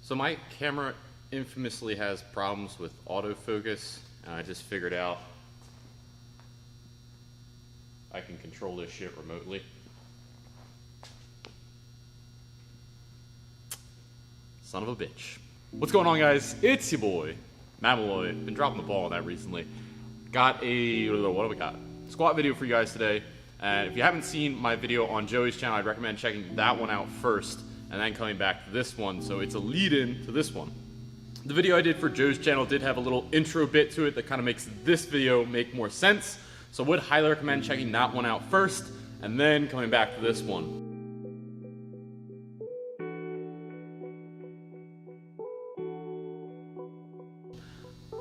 So my camera infamously has problems with autofocus, and I just figured out I can control this shit remotely. Son of a bitch. What's going on, guys? It's your boy, Mamaloy. Been dropping the ball on that recently. Got a, what do we got? Squat video for you guys today. And if you haven't seen my video on Joey's channel, I'd recommend checking that one out first and then coming back to this one. So it's a lead-in to this one. The video I did for Joe's channel did have a little intro bit to it that kind of makes this video make more sense. So I would highly recommend checking that one out first and then coming back to this one.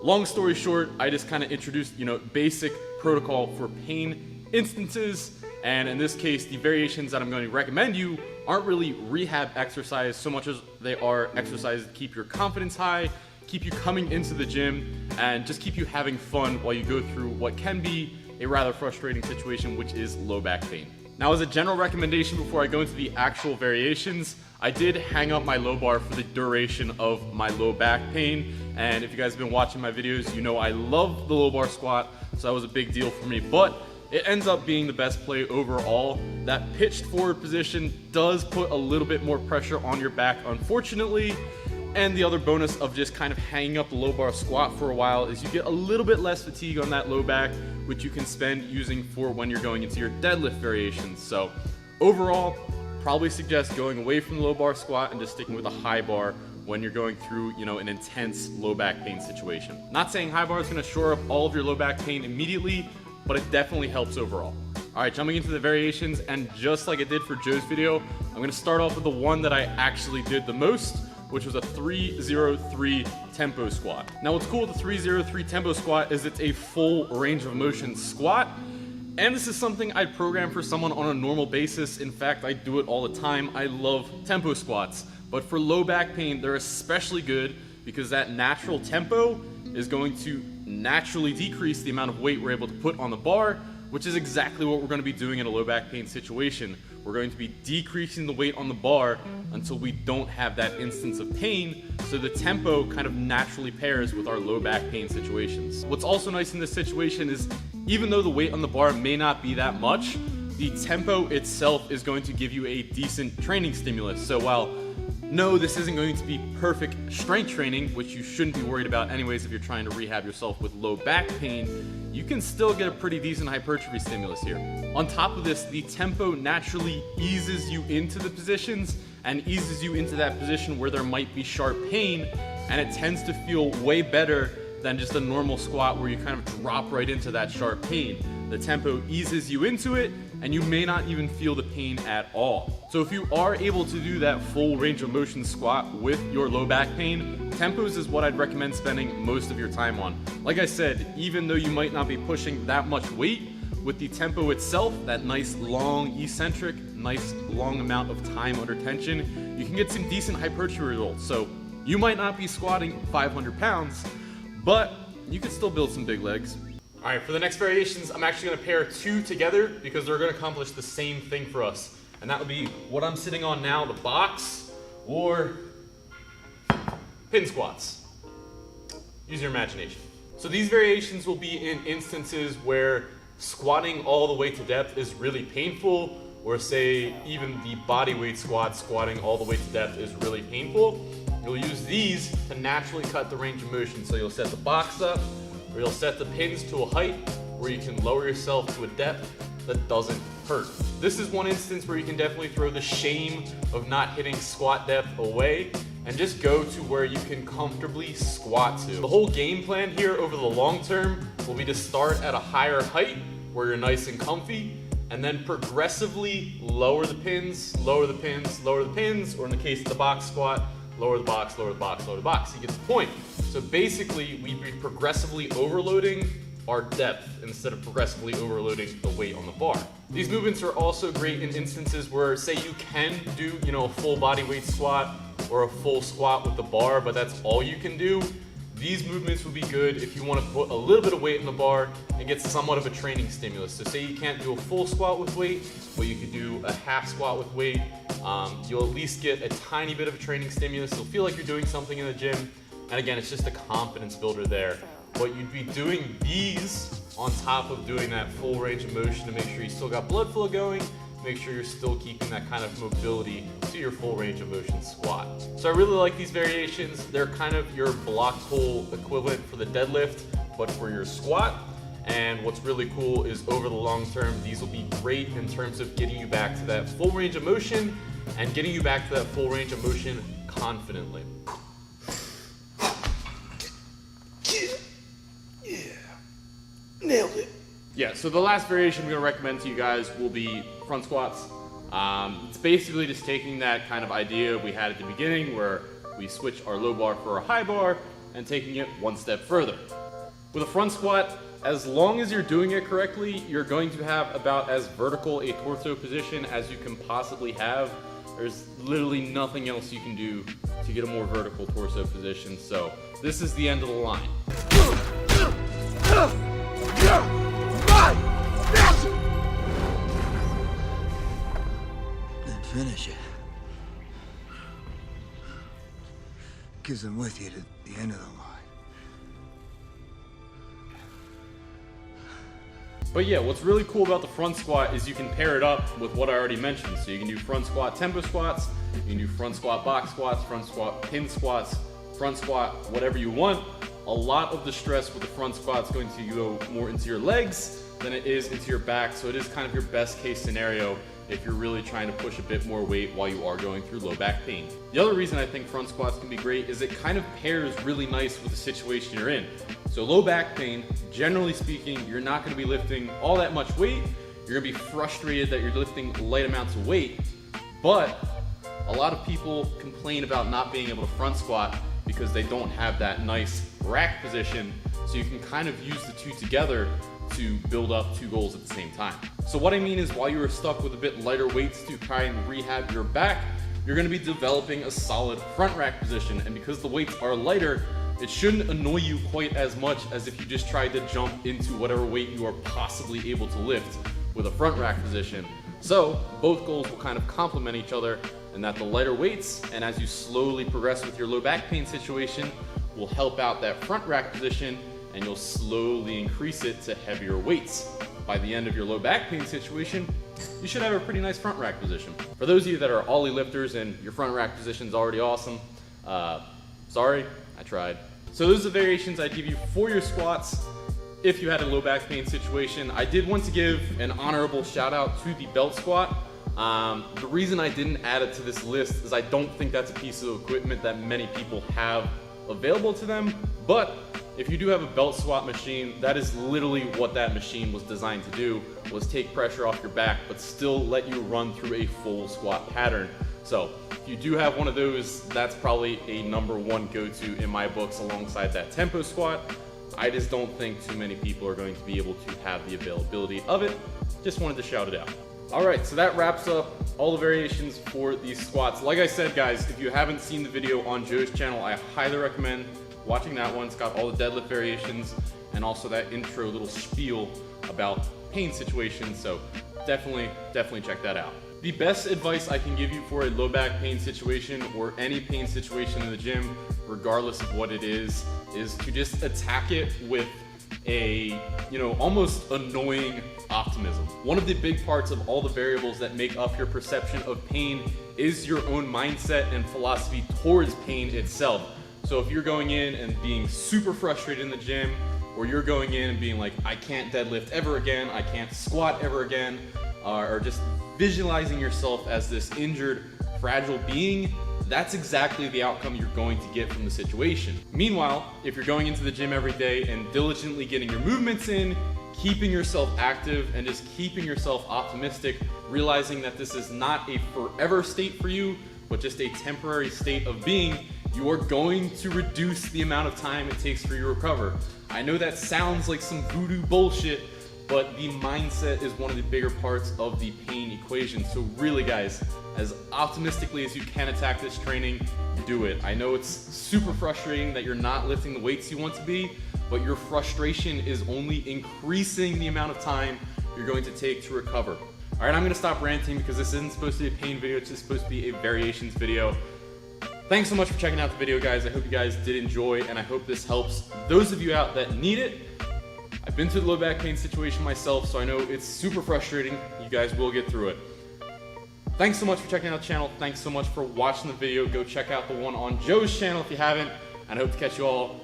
Long story short, I just kind of introduced, basic protocol for pain instances. And in this case, the variations that I'm going to recommend you aren't really rehab exercise so much as they are exercises to keep your confidence high, keep you coming into the gym, and just keep you having fun while you go through what can be a rather frustrating situation, which is low back pain. Now, as a general recommendation before I go into the actual variations, I did hang up my low bar for the duration of my low back pain. And if you guys have been watching my videos, you know I love the low bar squat, so that was a big deal for me. But it ends up being the best play overall. That pitched forward position does put a little bit more pressure on your back, unfortunately. And the other bonus of just kind of hanging up the low bar squat for a while is you get a little bit less fatigue on that low back, which you can spend using for when you're going into your deadlift variations. So overall, probably suggest going away from the low bar squat and just sticking with a high bar when you're going through, an intense low back pain situation. Not saying high bar is gonna shore up all of your low back pain immediately, but it definitely helps overall. All right, jumping into the variations, and just like I did for Joe's video, I'm gonna start off with the one that I actually did the most, which was a 303 tempo squat. Now what's cool with the 303 tempo squat is it's a full range of motion squat, and this is something I'd program for someone on a normal basis. In fact, I do it all the time. I love tempo squats, but for low back pain, they're especially good because that natural tempo is going to naturally decrease the amount of weight we're able to put on the bar, which is exactly what we're going to be doing in a low back pain situation. We're going to be decreasing the weight on the bar until we don't have that instance of pain, so the tempo kind of naturally pairs with our low back pain situations. What's also nice in this situation is even though the weight on the bar may not be that much, the tempo itself is going to give you a decent training stimulus. So while no, this isn't going to be perfect strength training, which you shouldn't be worried about anyways if you're trying to rehab yourself with low back pain, you can still get a pretty decent hypertrophy stimulus here. On top of this, the tempo naturally eases you into the positions and eases you into that position where there might be sharp pain, and it tends to feel way better than just a normal squat where you kind of drop right into that sharp pain. The tempo eases you into it, and you may not even feel the pain at all. So if you are able to do that full range of motion squat with your low back pain, tempos is what I'd recommend spending most of your time on. Like I said, even though you might not be pushing that much weight, with the tempo itself, that nice long eccentric, nice long amount of time under tension, you can get some decent hypertrophy results. So you might not be squatting 500 pounds, but you can still build some big legs. All right, for the next variations, I'm actually gonna pair two together because they're gonna accomplish the same thing for us. And that would be what I'm sitting on now, the box, or pin squats. Use your imagination. So these variations will be in instances where squatting all the way to depth is really painful, or say even the body weight squat, squatting all the way to depth is really painful. You'll use these to naturally cut the range of motion. So you'll set the box up, or you'll set the pins to a height where you can lower yourself to a depth that doesn't hurt. This is one instance where you can definitely throw the shame of not hitting squat depth away and just go to where you can comfortably squat to. The whole game plan here over the long term will be to start at a higher height where you're nice and comfy, and then progressively lower the pins, lower the pins, lower the pins, or in the case of the box squat, lower the box, lower the box, lower the box. You get the point. So basically, we'd be progressively overloading our depth instead of progressively overloading the weight on the bar. These movements are also great in instances where, say, you can do, a full body weight squat or a full squat with the bar, but that's all you can do. these movements would be good if you want to put a little bit of weight in the bar and get somewhat of a training stimulus. So say you can't do a full squat with weight, but you could do a half squat with weight. You'll at least get a tiny bit of a training stimulus. You'll feel like you're doing something in the gym. And again, it's just a confidence builder there. But you'd be doing these on top of doing that full range of motion to make sure you still got blood flow going, make sure you're still keeping that kind of mobility to your full range of motion squat. So I really like these variations. They're kind of your block pull equivalent for the deadlift, but for your squat. And what's really cool is over the long term, these will be great in terms of getting you back to that full range of motion and getting you back to that full range of motion confidently. Yeah, nailed it. Yeah, so the last variation I'm going to recommend to you guys will be front squats. It's basically just taking that kind of idea we had at the beginning where we switch our low bar for a high bar and taking it one step further. With a front squat, as long as you're doing it correctly, you're going to have about as vertical a torso position as you can possibly have. There's literally nothing else you can do to get a more vertical torso position, so this is the end of the line. Then finish it. Because I'm with you to the end of the line. But yeah, what's really cool about the front squat is you can pair it up with what I already mentioned. So you can do front squat tempo squats, you can do front squat box squats, front squat pin squats, front squat, whatever you want. A lot of the stress with the front squat is going to go more into your legs than it is into your back. So it is kind of your best case scenario if you're really trying to push a bit more weight while you are going through low back pain. The other reason I think front squats can be great is it kind of pairs really nice with the situation you're in. So low back pain, generally speaking, you're not going to be lifting all that much weight. You're going to be frustrated that you're lifting light amounts of weight, but a lot of people complain about not being able to front squat because they don't have that nice rack position. So you can kind of use the two together to build up two goals at the same time. So what I mean is while you are stuck with a bit lighter weights to try and rehab your back, you're going to be developing a solid front rack position. And because the weights are lighter, it shouldn't annoy you quite as much as if you just tried to jump into whatever weight you are possibly able to lift with a front rack position. So both goals will kind of complement each other, and that the lighter weights, and as you slowly progress with your low back pain situation, will help out that front rack position, and you'll slowly increase it to heavier weights. By the end of your low back pain situation, you should have a pretty nice front rack position. For those of you that are ollie lifters and your front rack position is already awesome, sorry, I tried. So those are the variations I'd give you for your squats if you had a low back pain situation. I did want to give an honorable shout out to the belt squat. The reason I didn't add it to this list is I don't think that's a piece of equipment that many people have available to them, but if you do have a belt squat machine, that is literally what that machine was designed to do, was take pressure off your back, but still let you run through a full squat pattern. So if you do have one of those, that's probably a #1 go-to in my books alongside that tempo squat. I just don't think too many people are going to be able to have the availability of it. Just wanted to shout it out. All right, so that wraps up all the variations for these squats. Like I said, guys, if you haven't seen the video on Joe's channel, I highly recommend watching that one. It's got all the deadlift variations and also that intro little spiel about pain situations. So definitely check that out. The best advice I can give you for a low back pain situation or any pain situation in the gym, regardless of what it is to just attack it with a, almost annoying optimism. One of the big parts of all the variables that make up your perception of pain is your own mindset and philosophy towards pain itself. So if you're going in and being super frustrated in the gym, or you're going in and being like, I can't deadlift ever again, I can't squat ever again, or just visualizing yourself as this injured, fragile being, that's exactly the outcome you're going to get from the situation. Meanwhile, if you're going into the gym every day and diligently getting your movements in, keeping yourself active, and just keeping yourself optimistic, realizing that this is not a forever state for you, but just a temporary state of being, you are going to reduce the amount of time it takes for you to recover. I know that sounds like some voodoo bullshit, but the mindset is one of the bigger parts of the pain equation. So really guys, as optimistically as you can attack this training, do it. I know it's super frustrating that you're not lifting the weights you want to be, but your frustration is only increasing the amount of time you're going to take to recover. All right, I'm gonna stop ranting because this isn't supposed to be a pain video, it's just supposed to be a variations video. Thanks so much for checking out the video, guys. I hope you guys did enjoy, and I hope this helps those of you out that need it. I've been through the low back pain situation myself, so I know it's super frustrating. You guys will get through it. Thanks so much for checking out the channel. Thanks so much for watching the video. Go check out the one on Joe's channel if you haven't, and I hope to catch you all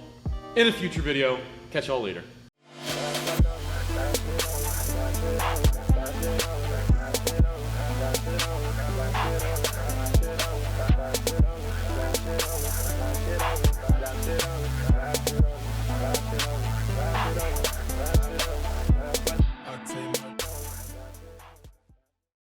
in a future video. Catch you all later.